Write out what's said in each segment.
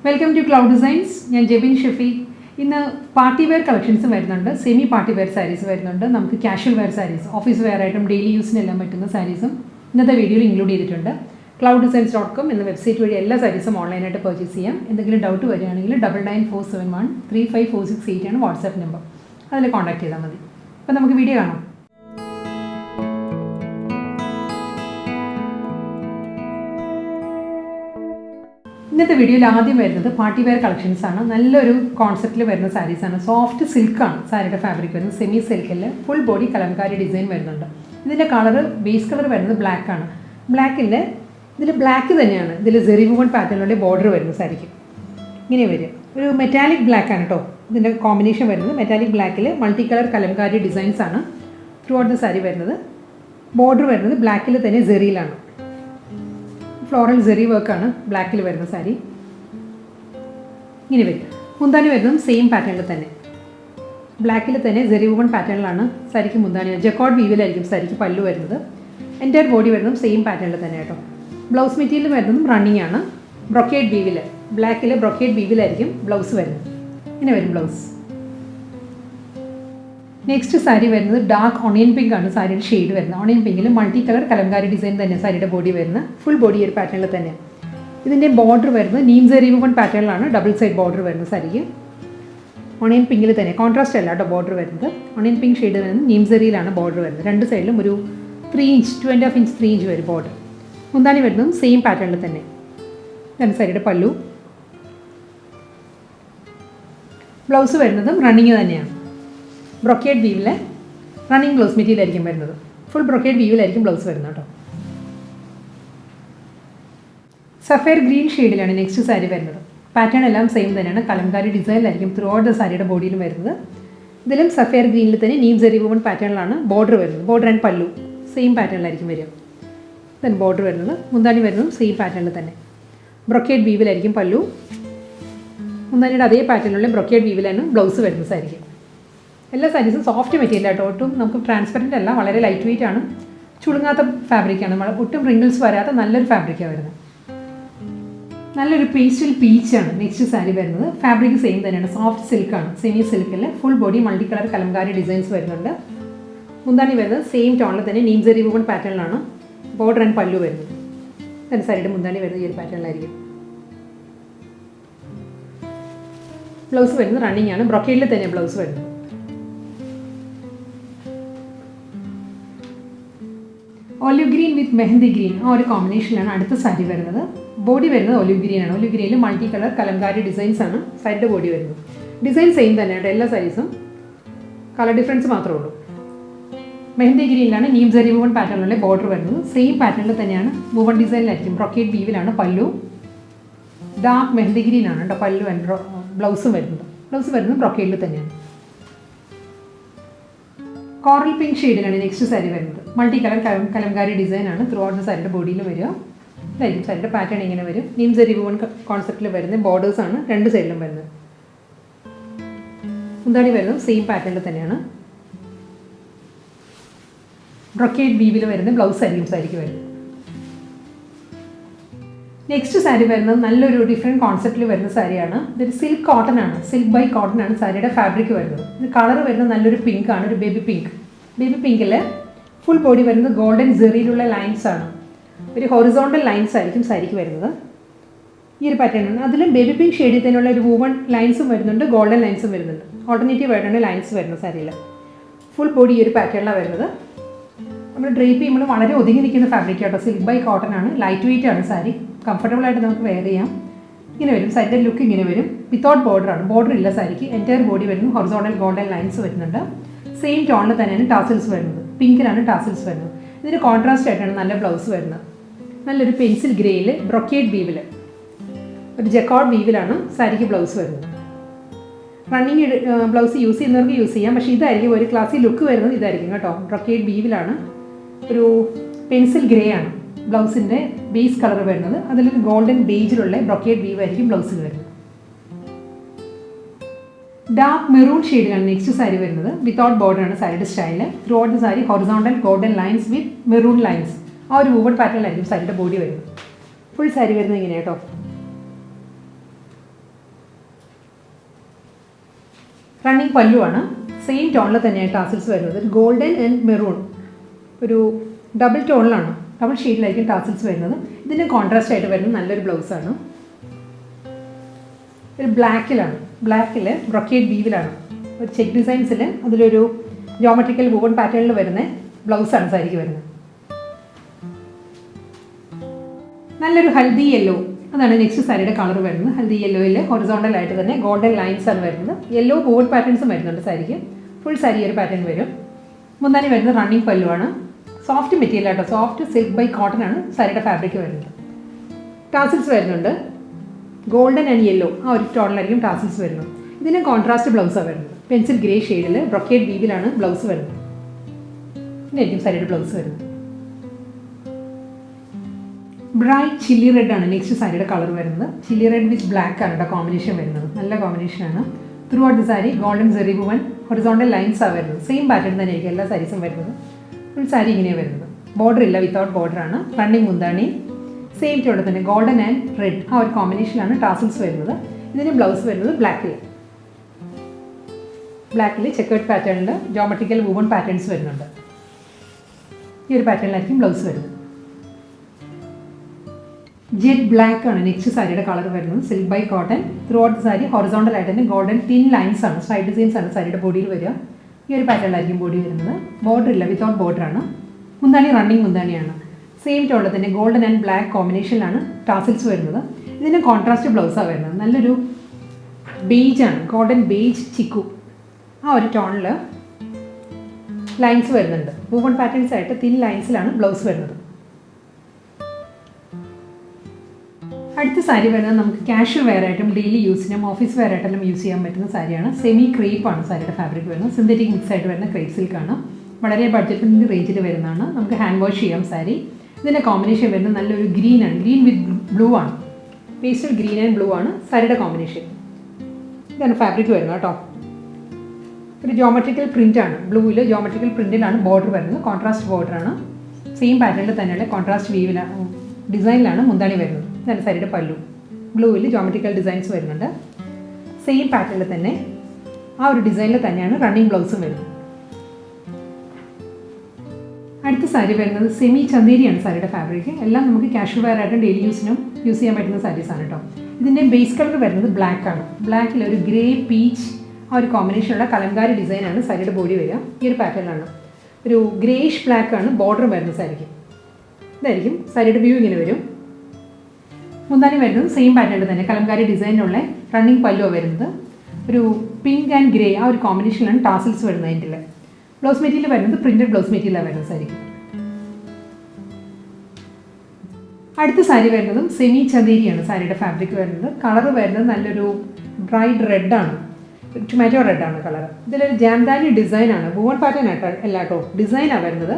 Welcome to Cloud Designs. I am Jebin Shafi. In the party wear collections, semi party wear sarees, casual wear sarees, office wear item, daily use sarees. In the video included clouddesigns.com in the website where all sarees online at purchase. In the doubt to 99471 35468 and WhatsApp number. That's contact. Now we video. In this video, we will party wear collections. Nalloru concept le sarees. Soft silk saree fabric, semi silk, full body kalamkari design. This color, base color is black. Black is black. This is zeri woven pattern border. This is metallic black. This is combination metallic black multicolor kalamkari designs throughout the saree. Border is black zeri. Floral zeri work black saree. Mundani same pattern. Black zeri woven pattern saree mundani jacquard weave saree pallu entire body same pattern. Blouse material running brocade weave. Black brocade weave blouse blouse. Next saree is dark onion pink saree shade. Onion pink is multicolor kalamkari design saree body full body pattern. This is border neem zeri woven pattern double side border saree. Onion pink is contrast border. Onion pink shade is neem zeri border. Two side 3 inch, 2.5 inch, 3 inch border. Mundani same pattern. Then saree pallu. Blouse running. Brocade weave running blouse material full brocade weave blouse sapphire green shade next saree pattern ellam same kalamkari design throughout the saree body idilum sapphire green neem zeri woven pattern border and pallu same pattern then border mundani same pattern brocade weave pallu mundani adhe pattern brocade weave blouse saree. All sarees soft material transparent very lightweight fabric wrinkles fabric pastel peach next saree fabric same soft silk semi silk full body multicolor kalamkari designs mundani same tone neem zeri woven pattern border and pallu then saree mundani pattern blouse running brocade blouse olive green with mehendi green or a combination is saree body olive green multicolor kalamkari designs side body design same all sarees color difference mehendi green neem zeri woven pattern border same pattern woven design brocade weave pallu dark mehendi green pallu and blouse brocade coral pink shade next saree multicolor kalamkari design throughout the saree body saree pattern neem zeri woven concept borders two side mundani same pattern brocade weave blouse saree next saree is different concept saree that is silk cotton silk by cotton saree fabric the color is pink baby pink full body golden zeri lines very horizontal lines saree this pattern baby pink shade woven lines golden lines alternative lines saree full body pattern drape fabric silk by cotton lightweight saree comfortable wear side look without border saree entire body horizontal golden lines same tone tassels pink tassels this contrast blouse pencil grey brocade weave jacquard weave saree blouse running blouse use but this classy look brocade weave pencil grey blouse base color golden beige brocade weave blouse dark maroon shade next saree without border saree style throughout the saree horizontal golden lines with maroon lines or woven pattern saree body full saree running പല്ലുവാണ്. Same ടോണിൽ തന്നെയാണ് tassels വരുന്നത്. Golden and maroon ഒരു double ടോണിലാണ്, double ഷെയ്ഡിലായിരിക്കും tassels വരുന്നത്. ഇതിന് contrast ആയിട്ട് വരുന്നത് നല്ലൊരു ബ്ലൗസാണ്. ഒരു ബ്ലാക്കിലാണ്, ബ്ലാക്കിൽ ബ്രൊക്കേഡ് വീവിലാണ് ഒരു ചെക്ക് ഡിസൈൻസിൽ അതിലൊരു ജോമെട്രിക്കൽ വൂവൺ പാറ്റേണിൽ വരുന്ന ബ്ലൗസാണ് സാരിക്ക് വരുന്നത്. നല്ലൊരു ഹൽദി യെല്ലോ, അതാണ് നെക്സ്റ്റ് സാരിയുടെ കളർ വരുന്നത്. ഹൽദി യെല്ലോയിൽ ഹൊറിസോണ്ടൽ ആയിട്ട് തന്നെ ഗോൾഡൻ ലൈൻസ് ആണ് വരുന്നത്. യെല്ലോ വൂവൺ പാറ്റേൺസും വരുന്നുണ്ട് സാരിക്ക്. ഫുൾ സാരി ഒരു പാറ്റേൺ വരും. മുന്താനി വരുന്നത് റണ്ണിങ് പല്ലുവാണ്. സോഫ്റ്റ് മെറ്റീരിയൽ ആട്ടോ, സോഫ്റ്റ് സിൽക്ക് ബൈ കോട്ടൺ ആണ് സാരിയുടെ ഫാബ്രിക് വരുന്നത്. ടാസിൽസ് വരുന്നുണ്ട്. ഗോൾഡൻ ആൻഡ് യെല്ലോ ആ ഒരു ടോണിലായിരിക്കും ടാസിൽസ് വരുന്നത്. ഇതിന് കോൺട്രാസ്റ്റ് ബ്ലൗസാണ് വരുന്നത്. പെൻസിൽ ഗ്രേ ഷെയ്ഡിൽ ബ്രൊക്കേഡ് വീവിലാണ് ബ്ലൗസ് വരുന്നത്. ഇതായിരിക്കും സാരിയുടെ ബ്ലൗസ് വരുന്നത്. ബ്രൈറ്റ് ചില്ലി റെഡ് ആണ് നെക്സ്റ്റ് സാരിയുടെ കളർ വരുന്നത്. ചില്ലി റെഡ് വിത്ത് ബ്ലാക്ക് ആണ് കേട്ടോ കോമ്പിനേഷൻ വരുന്നത്. നല്ല കോമ്പിനേഷനാണ്. Throughout the sari golden zari woven horizontal ലൈൻസാണ് വരുന്നത്. സെയിം പാറ്റേൺ തന്നെ ആയിരിക്കും എല്ലാ സാരീസും വരുന്നത്. ഫുൾ സാരി ഇങ്ങനെയാണ് വരുന്നത്. ബോർഡർ ഇല്ല, വിത്തൗട്ട് ബോർഡറാണ്. റണ്ണിങ് മുന്താണി സെയിം ടോണിൽ തന്നെ ഗോൾഡൻ ആൻഡ് റെഡ് ആ ഒരു കോമ്പിനേഷനിലാണ് ടാസിൽസ് വരുന്നത്. ഇതിന് ബ്ലൗസ് വരുന്നത് ബ്ലാക്കിൽ ചെക്കേർഡ് പാറ്റേണിൽ ജോമെട്രിക്കൽ വൂവൺ പാറ്റേൺസ് വരുന്നുണ്ട്. ഈ ഒരു പാറ്റേണിലായിരിക്കും ബ്ലൗസ് വരുന്നത്. ജെറ്റ് ബ്ലാക്ക് ആണ് നെക്സ്റ്റ് സാരിയുടെ കളർ വരുന്നത്. Silk by cotton. Throughout sari horizontal ആയിട്ട് തന്നെ ഗോൾഡൻ തിൻ ലൈൻസ് ആണ്, സൈഡ് ഡിസൈൻസ് ആണ് സാരിയുടെ ബോഡിയിൽ വരിക. ഈ ഒരു പാറ്റേണിലായിരിക്കും ബോഡി വരുന്നത്. ബോർഡർ ഇല്ല, വിത്തൗട്ട് ബോർഡറാണ്. മുന്താണി റണ്ണിങ് മുന്താണിയാണ്. സെയിം ടോണിൽ തന്നെ ഗോൾഡൻ ആൻഡ് ബ്ലാക്ക് കോമ്പിനേഷനിലാണ് ടാസിൽസ് വരുന്നത്. ഇതിന് കോൺട്രാസ്റ്റ് ബ്ലൗസാണ് വരുന്നത്. നല്ലൊരു ബേജാണ്, ഗോൾഡൻ ബേജ് ചിക്കു ആ ഒരു ടോണിൽ ലൈൻസ് വരുന്നുണ്ട്. വൂവൺ പാറ്റേൺസ് ആയിട്ട് തിൻ ലൈൻസിലാണ് ബ്ലൗസ് വരുന്നത്. അടുത്ത സാരി വരുന്നത് നമുക്ക് കാഷ്വൽ വെയർ ആയിട്ടും ഡെയിലി യൂസിനും ഓഫീസ് വെയർ ആയിട്ടെല്ലാം യൂസ് ചെയ്യാൻ പറ്റുന്ന സാരിയാണ്. സെമി ക്രേപ്പ് ആണ് സാരിയുടെ ഫാബ്രിക് വരുന്നത്. സിന്തറ്റിക് മിക്സ് ആയിട്ട് വരുന്ന ക്രേപ്പ് സിൽക്കാണ്. വളരെ ബഡ്ജറ്റിൻ്റെ റേഞ്ചിൽ വരുന്നതാണ്. നമുക്ക് ഹാൻഡ് വാഷ് ചെയ്യാം സാരി. ഇതിൻ്റെ കോമ്പിനേഷൻ വരുന്നത് നല്ലൊരു ഗ്രീനാണ്, ഗ്രീൻ വിത്ത് ബ്ലൂ ആണ്. പേസ്റ്റൽ ഗ്രീൻ ആൻഡ് ബ്ലൂ ആണ് സാരിയുടെ കോമ്പിനേഷൻ. ഇതാണ് ഫാബ്രിക് വരുന്നത് കേട്ടോ. ഒരു ജോമെട്രിക്കൽ പ്രിൻ്റാണ്, ബ്ലൂവിൽ ജോമെട്രിക്കൽ പ്രിൻറ്റിലാണ് ബോർഡർ വരുന്നത്. കോൺട്രാസ്റ്റ് ബോർഡറാണ്. സെയിം പാറ്റേണിൽ തന്നെയുള്ള കോൺട്രാസ്റ്റ് വീവിലാണ് ഡിസൈനിലാണ് മുന്താണി വരുന്നത്. ഇതാണ് സാരിയുടെ പല്ലു. ബ്ലൂവിൽ ജോമെട്രിക്കൽ ഡിസൈൻസ് വരുന്നുണ്ട്. സെയിം പാറ്റേണിൽ തന്നെ ആ ഒരു ഡിസൈനിൽ തന്നെയാണ് റണ്ണിങ് ബ്ലൗസും വരുന്നത്. അടുത്ത സാരി വരുന്നത് സെമി ചന്തേരിയാണ് സാരിയുടെ ഫാബ്രിക്. എല്ലാം നമുക്ക് കാഷ്വൽ വെയർ ആയിട്ടും ഡെയിലി യൂസിനും യൂസ് ചെയ്യാൻ പറ്റുന്ന സാരീസാണ് കേട്ടോ. ഇതിൻ്റെ ബേസ് കളർ വരുന്നത് ബ്ലാക്ക് ആണ്. ബ്ലാക്കിൽ ഒരു ഗ്രേ പീച്ച് ആ ഒരു കോമ്പിനേഷനുള്ള കലങ്കാരി ഡിസൈനാണ് സാരിയുടെ ബോഡി വരിക. ഈ ഒരു പാറ്റേണിലാണ് ഒരു ഗ്രേഷ് ബ്ലാക്ക് ആണ് ബോർഡർ വരുന്നത് സാരിക്ക്. ഇതായിരിക്കും സാരിയുടെ വ്യൂ ഇങ്ങനെ വരും. മുന്താനി വരുന്നത് സെയിം പാറ്റേണിൽ തന്നെ കലങ്കാരി ഡിസൈനുള്ള റണ്ണിങ് പല്ലുവ വരുന്നത്. ഒരു പിങ്ക് ആൻഡ് ഗ്രേ ആ ഒരു കോമ്പിനേഷനിലാണ് ടാസിൽസ് വരുന്നത്. അതിൻ്റെ ബ്ലൗസ് മെറ്റീരിയൽ വരുന്നത് പ്രിൻറ്റഡ് ബ്ലൗസ് മെറ്റീരിയലാണ് വരുന്നത് സാരിക്ക്. അടുത്ത സാരി വരുന്നതും സെമി ചന്തേരിയാണ് സാരിയുടെ ഫാബ്രിക് വരുന്നത്. കളർ വരുന്നത് നല്ലൊരു ബ്രൈറ്റ് റെഡാണ്, ടൊമാറ്റോ റെഡാണ് കളർ. ഇതിലൊരു ജാംദാനി ഡിസൈനാണ്, വൂവൺ പാറ്റേൺ ആയിട്ട് അല്ല കേട്ടോ, ഡിസൈനാണ് വരുന്നത്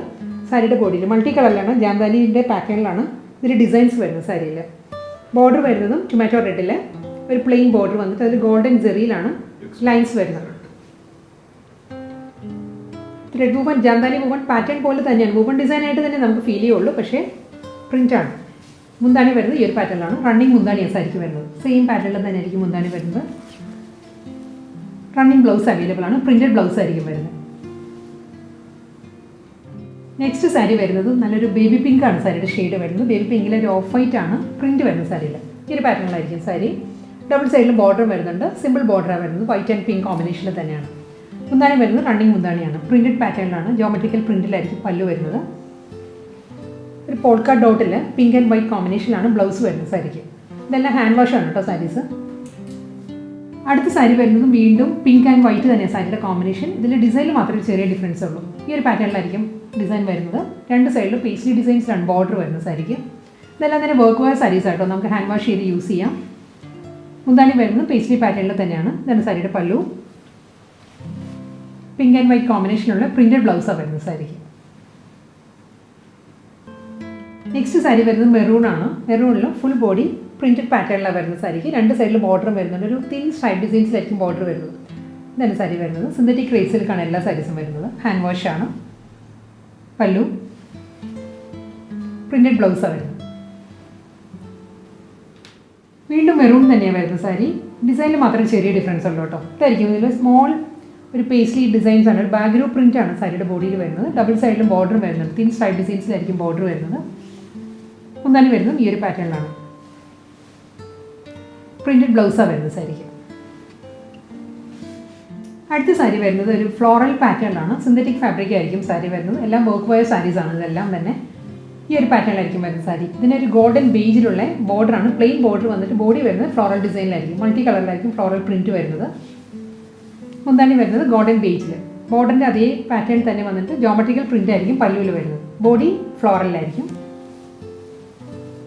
സാരിയുടെ ബോഡിയിൽ. മൾട്ടി കളറിലാണ്, ജാംദാനിൻ്റെ പാറ്റേണിലാണ് ഇതിൽ ഡിസൈൻസ് വരുന്നത് സാരിയിൽ. ബോർഡർ വരുന്നതും ടൊമാറ്റോ റെഡിൽ ഒരു പ്ലെയിൻ ബോർഡർ വന്നിട്ട് അതിൽ ഗോൾഡൻ ജെറിയിലാണ് ലൈൻസ് വരുന്നത്. Red woven Jamdani woven pattern പോലെ തന്നെയാണ്, വൂവൺ ഡിസൈനായിട്ട് തന്നെ നമുക്ക് ഫീൽ ചെയ്യുള്ളൂ, പക്ഷേ പ്രിൻ്റാണ്. മുന്താണി വരുന്നത് ഈ ഒരു പാറ്റേണിലാണ്. റണ്ണിങ് മുന്താണിയാണ് സാരിക്ക് വരുന്നത്. സെയിം പാറ്റേണിൽ തന്നെ ആയിരിക്കും മുന്താണി വരുന്നത്. റണ്ണിങ് ബ്ലൗസ് അവൈലബിൾ ആണ്, പ്രിൻറ്റഡ് ബ്ലൗസ് ആയിരിക്കും വരുന്നത്. നെക്സ്റ്റ് സാരി വരുന്നത് നല്ലൊരു ബേബി പിങ്ക് ആണ് സാരിയുടെ ഷെയ്ഡ് വരുന്നത്. ബേബി പിങ്കിൽ ഒരു ഓഫ് വൈറ്റ് ആണ് പ്രിൻറ്റ് വരുന്നത് സാരിയിൽ. ഈ ഒരു പാറ്റേണിലായിരിക്കും സാരി. ഡബിൾ സൈഡിൽ ബോർഡർ വരുന്നുണ്ട്. സിമ്പിൾ ബോർഡറാണ് വരുന്നത്. വൈറ്റ് ആൻഡ് പിങ്ക് കോമ്പിനേഷനിൽ തന്നെയാണ്. മുന്താണി വരുന്നത് റണ്ണിങ് മുന്താണിയാണ്. പ്രിൻറ്റഡ് പാറ്റേണിലാണ്, ജോമെട്രിക്കൽ പ്രിൻറ്റിലായിരിക്കും പല്ലു വരുന്നത്. ഒരു പോൾക്ക ഡോട്ടിൽ പിങ്ക് ആൻഡ് വൈറ്റ് കോമ്പിനേഷനിലാണ് ബ്ലൗസ് വരുന്നത് സാരിക്ക്. ഇതെല്ലാം ഹാൻഡ് വാഷ് ആണ് കേട്ടോ സാരീസ്. അടുത്ത സാരി വരുന്നതും വീണ്ടും പിങ്ക് ആൻഡ് വൈറ്റ് തന്നെയാണ് സാരിയുടെ കോമ്പിനേഷൻ. ഇതിൽ ഡിസൈനിൽ മാത്രമേ ചെറിയ ഡിഫറൻസ് ഉള്ളൂ. ഈ ഒരു പാറ്റേണിലായിരിക്കും ഡിസൈൻ വരുന്നത്. രണ്ട് സൈഡിലും പേസ്ലി ഡിസൈൻസിലാണ് ബോർഡർ വരുന്നത് സാരിക്ക്. ഇതെല്ലാം തന്നെ വർക്ക് വെയർ സാരീസ് ആട്ടോ, നമുക്ക് ഹാൻഡ് വാഷ് ചെയ്ത് യൂസ് ചെയ്യാം. മുന്താണി വരുന്നത് പേസ്ലി പാറ്റേണിൽ തന്നെയാണ്. ഇതാണ് സാരിയുടെ പല്ലു. പിങ്ക് ആൻഡ് വൈറ്റ് കോമ്പിനേഷനുള്ള പ്രിൻറ്റഡ് ബ്ലൗസാണ് വരുന്നത് സാരിക്ക്. നെക്സ്റ്റ് സാരി വരുന്നത് മെറൂൺ ആണ്. മെറൂണിൽ ഫുൾ ബോഡി പ്രിൻറ്റഡ് പാറ്റേണിലാണ് വരുന്നത് സാരിക്ക്. രണ്ട് സൈഡിൽ ബോർഡറും വരുന്നുണ്ട്. ഒരു തിൻ സ്ട്രൈപ്പ് ഡിസൈൻസിലായിരിക്കും ബോർഡർ വരുന്നത്. ഇതാണ് സാരി വരുന്നത്. സിന്തറ്റിക് ക്രേപ്പ് സിൽക്കാണ് എല്ലാ സാരീസും വരുന്നത്. ഹാൻഡ് വാഷ് ആണ്. പല്ലു, പ്രിൻറ്റഡ് ബ്ലൗസാണ് വരുന്നത്. വീണ്ടും മെറൂൺ തന്നെയാണ് വരുന്നത് സാരി. ഡിസൈനിൽ മാത്രമേ ചെറിയ ഡിഫറൻസ് ഉള്ളൂ കേട്ടോ. ഇതായിരിക്കും ഇതിൽ സ്മോൾ ഒരു പേസ്ലി ഡിസൈൻസ് ആണ്, ഒരു ബാഗ്രൂപ്പ് പ്രിൻ്റ് ആണ് സാരിയുടെ ബോഡിയിൽ വരുന്നത്. ഡബിൾ സൈഡിലും ബോർഡർ വരുന്നുണ്ട്, തിൻ സ്ട്രൈപ്പ് ഡിസൈൻസിലായിരിക്കും ബോർഡർ വരുന്നത്. മുന്താണി വരുന്നത് ഈ ഒരു പാറ്റേണിലാണ്. പ്രിൻറ്റഡ് ബ്ലൗസാണ് വരുന്നത് സാരിക്ക്. അടുത്ത സാരി വരുന്നത് ഒരു ഫ്ലോറൽ പാറ്റേണിലാണ്. സിന്തറ്റിക് ഫാബ്രിക് ആയിരിക്കും സാരി വരുന്നത്. എല്ലാം വർക്ക് വയർ സാരീസാണ് ഇതെല്ലാം തന്നെ. ഈ ഒരു പാറ്റേണിലായിരിക്കും വരുന്ന സാരി. ഇതിനൊരു ഗോൾഡൻ ബേജിലുള്ള ബോർഡറാണ്, പ്ലെയിൻ ബോർഡർ വന്നിട്ട് ബോഡി വരുന്നത് ഫ്ലോറൽ ഡിസൈനിലായിരിക്കും, മൾട്ടി കളറിലായിരിക്കും ഫ്ലോറൽ പ്രിൻറ്റ് വരുന്നത്. മുന്താണി വരുന്നത് ഗോൾഡൻ ബേജിൽ, ബോർഡറിൻ്റെ അതേ പാറ്റേൺ തന്നെ വന്നിട്ട് ജോമെട്രിക്കൽ പ്രിൻ്റ് ആയിരിക്കും പല്ലുവിൽ വരുന്നത്. ബോഡി ഫ്ലോറലിലായിരിക്കും.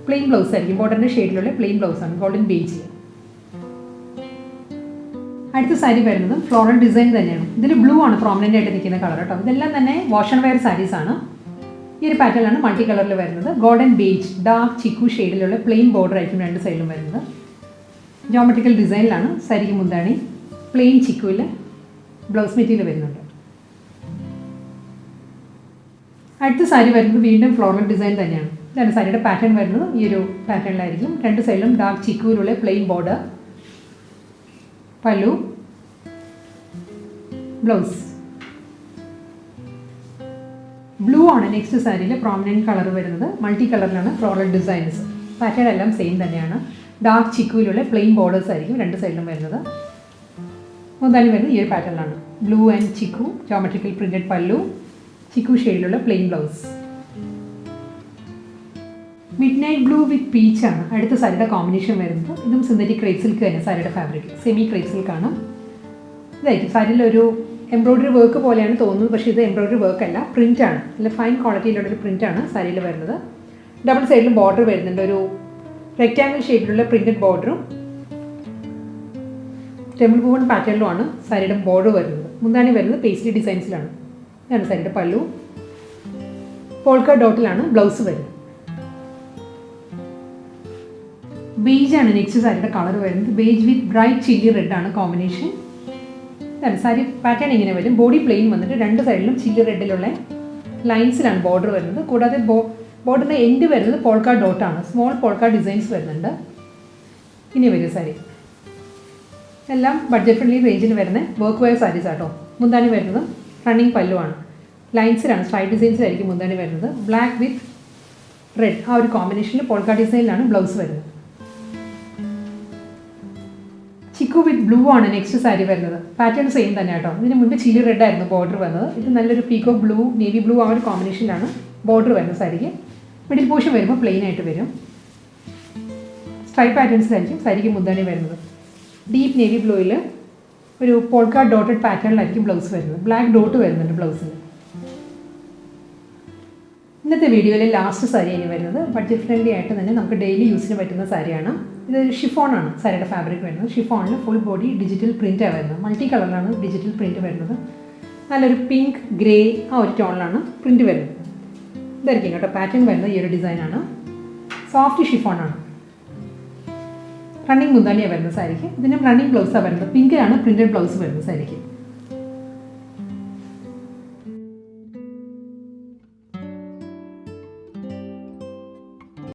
പ്ലെയിൻ ബ്ലൗസ് ആയിരിക്കും, ബോർഡറിൻ്റെ ഷെയ്ഡിലുള്ള പ്ലെയിൻ ബ്ലൗസാണ് ഗോൾഡൻ ബേജിൽ. അടുത്ത സാരി വരുന്നത് ഫ്ലോറൽ ഡിസൈൻ തന്നെയാണ്. ഇതിൽ ബ്ലൂ ആണ് പ്രോമിനൻ്റ് ആയിട്ട് നിൽക്കുന്ന കളർ കേട്ടോ. ഇതെല്ലാം തന്നെ വാഷ് ആൻഡ് വെയർ സാരീസാണ്. ഈ ഒരു പാറ്റേണിലാണ് മൾട്ടി കളറിൽ വരുന്നത്. ഗോൾഡൻ ബേജ് ഡാർക്ക് ചിക്കു ഷെയ്ഡിലുള്ള പ്ലെയിൻ ബോർഡർ ആയിരിക്കും രണ്ട് സൈഡിലും വരുന്നത്. ജോമെട്രിക്കൽ ഡിസൈനിലാണ് സാരിക്ക് മുന്താണി. പ്ലെയിൻ ചിക്കുവിൽ ബ്ലൗസ് മെറ്റീരിയൽ വരുന്നുണ്ട്. അടുത്ത സാരി വരുന്നത് വീണ്ടും ഫ്ലോറൽ ഡിസൈൻ തന്നെയാണ്. ഇതാണ് സാരിയുടെ പാറ്റേൺ വരുന്നത്. ഈ ഒരു പാറ്റേണിലായിരിക്കും രണ്ട് സൈഡിലും ഡാർക്ക് ചിക്കുവിലുള്ള plain border, pallu, blouse. Blue ആണ് നെക്സ്റ്റ് സാരിയിൽ പ്രോമിനൻറ്റ് കളർ വരുന്നത്. മൾട്ടി കളറിലാണ് ഫ്ലോറൽ ഡിസൈൻസ്. പാറ്റേൺ എല്ലാം സെയിം തന്നെയാണ്. ഡാർക്ക് ചിക്കുവിലുള്ള പ്ലെയിൻ ബോർഡേഴ്സ് ആയിരിക്കും രണ്ട് സൈഡിലും വരുന്നത്. മുന്താണി വരുന്നത് ഈ ഒരു പാറ്റേണിലാണ്. Blue and chikoo, geometrical printed pallu, chikoo ഷെയ്ഡിലുള്ള plain blouse. Midnight blue with പീച്ചാണ് അടുത്ത സാരിയുടെ കോമ്പിനേഷൻ വരുന്നത്. ഇതും സിന്തറ്റിക് ക്രേപ്പ് സിൽക്ക് തന്നെ സാരിയുടെ ഫാബ്രിക്, സെമി ക്രേപ്പ് സിൽക്കാണ്. ഇതായിരിക്കും സാരിയിലൊരു എംബ്രോയ്ഡറി വർക്ക് പോലെയാണ് തോന്നുന്നത്, പക്ഷേ ഇത് എംബ്രോയ്ഡറി വർക്ക് അല്ല, പ്രിൻ്റാണ്. നല്ല ഫൈൻ ക്വാളിറ്റിയിലുള്ളൊരു പ്രിൻ്റാണ് സാരിയിൽ വരുന്നത്. ഡബിൾ സൈഡിലും ബോർഡർ വരുന്നുണ്ട്, ഒരു റെക്റ്റാങ്കിൾ ഷേപ്പിലുള്ള പ്രിൻറ്റഡ് ബോർഡറും ടെമ്പിൾ ബൂവൺ പാറ്റേണിലുമാണ് സാരിയുടെ ബോർഡർ വരുന്നത്. മുന്താണി വരുന്നത് പേസ്ലി ഡിസൈൻസിലാണ്. ഇതാണ് സാരിയുടെ പല്ലു. പോൾക്ക ഡോട്ടിലാണ് ബ്ലൗസ് വരുന്നത്. ബേജാണ് നെക്സ്റ്റ് സാരിയുടെ കളർ വരുന്നത്. ബേജ് വിത്ത് ബ്രൈറ്റ് ചില്ലി റെഡ് ആണ് കോമ്പിനേഷൻ. ഇതാണ് സാരി പാറ്റേൺ ഇങ്ങനെ വരും. ബോഡി പ്ലെയിൻ വന്നിട്ട് രണ്ട് സൈഡിലും ചില്ലി റെഡിലുള്ള ലൈൻസിലാണ് ബോർഡർ വരുന്നത്. കൂടാതെ ബോർഡറിൻ്റെ എൻഡ് വരുന്നത് പോൾക്ക ഡോട്ടാണ്. സ്മോൾ പോൾക്ക ഡിസൈൻസ് വരുന്നുണ്ട്. ഇനി വരും സാരി എല്ലാം ബഡ്ജറ്റ് ഫ്രണ്ട്ലി റേഞ്ചിൽ വരുന്ന വർക്ക് വെയർ സാരീസ് ആട്ടോ. മുന്താണി വരുന്നത് റണ്ണിങ് പല്ലുവാണ്. ലൈൻസിലാണ്, സ്ട്രൈപ്പ് ഡിസൈൻസിലായിരിക്കും മുന്താണി വരുന്നത്. ബ്ലാക്ക് വിത്ത് റെഡ് ആ ഒരു കോമ്പിനേഷനിൽ പോൾക്ക ഡിസൈനിലാണ് ബ്ലൗസ് വരുന്നത്. ചിക്കു വിത്ത് ബ്ലൂ ആണ് നെക്സ്റ്റ് സാരി വരുന്നത്. പാറ്റേൺ സെയിം തന്നെ കേട്ടോ. ഇതിന് മുൻപ് ചില്ലി റെഡ് ആയിരുന്നു ബോർഡർ വന്നത്. ഇത് നല്ലൊരു പീക്കോ ബ്ലൂ, നേവി ബ്ലൂ ആ ഒരു കോമ്പിനേഷനിലാണ് ബോർഡർ വരുന്നത് സാരിക്ക്. മിഡിൽ പോർഷൻ വരുമ്പോൾ പ്ലെയിൻ ആയിട്ട് വരും. സ്ട്രൈപ്പ് പാറ്റേൺസിലായിരിക്കും സാരിക്ക് മുന്താണി വരുന്നത്. ഡീപ്പ് നേവി ബ്ലൂയിൽ ഒരു പോൾക്ക ഡോട്ടഡ് പാറ്റേണിലായിരിക്കും ബ്ലൗസ് വരുന്നത്. ബ്ലാക്ക് ഡോട്ട് വരുന്നുണ്ട് ബ്ലൗസിൽ. ഇന്നത്തെ വീഡിയോയിലെ ലാസ്റ്റ് സാരി ഇനി വരുന്നത് ബഡ്ജറ്റ് ഫ്രണ്ട്ലി ആയിട്ട് തന്നെ നമുക്ക് ഡെയിലി യൂസിന് പറ്റുന്ന സാരിയാണ്. ഇതൊരു ഷിഫോണാണ് സാരിയുടെ ഫാബ്രിക് വരുന്നത്. ഷിഫോണിൽ ഫുൾ ബോഡി ഡിജിറ്റൽ പ്രിൻ്റാണ് വരുന്നത്. മൾട്ടി കളറിലാണ് ഡിജിറ്റൽ പ്രിൻറ്റ് വരുന്നത്. നല്ലൊരു പിങ്ക് ഗ്രേ ആ ഒരു ടോണിലാണ് പ്രിൻറ്റ് വരുന്നത്. ഇതായിരിക്കും കേട്ടോ പാറ്റേൺ വരുന്നത്. ഈ ഒരു ഡിസൈനാണ്. സോഫ്റ്റ് ഷിഫോണാണ്. റണ്ണിങ് മുന്താണിയാണ് വരുന്നത് സാരിക്ക്. ഇതിനും റണ്ണിങ് ബ്ലൗസാണ് വരുന്നത്. പിങ്കിലാണ് പ്രിൻറ്റഡ് ബ്ലൗസ് വരുന്നത് സാരിക്ക്.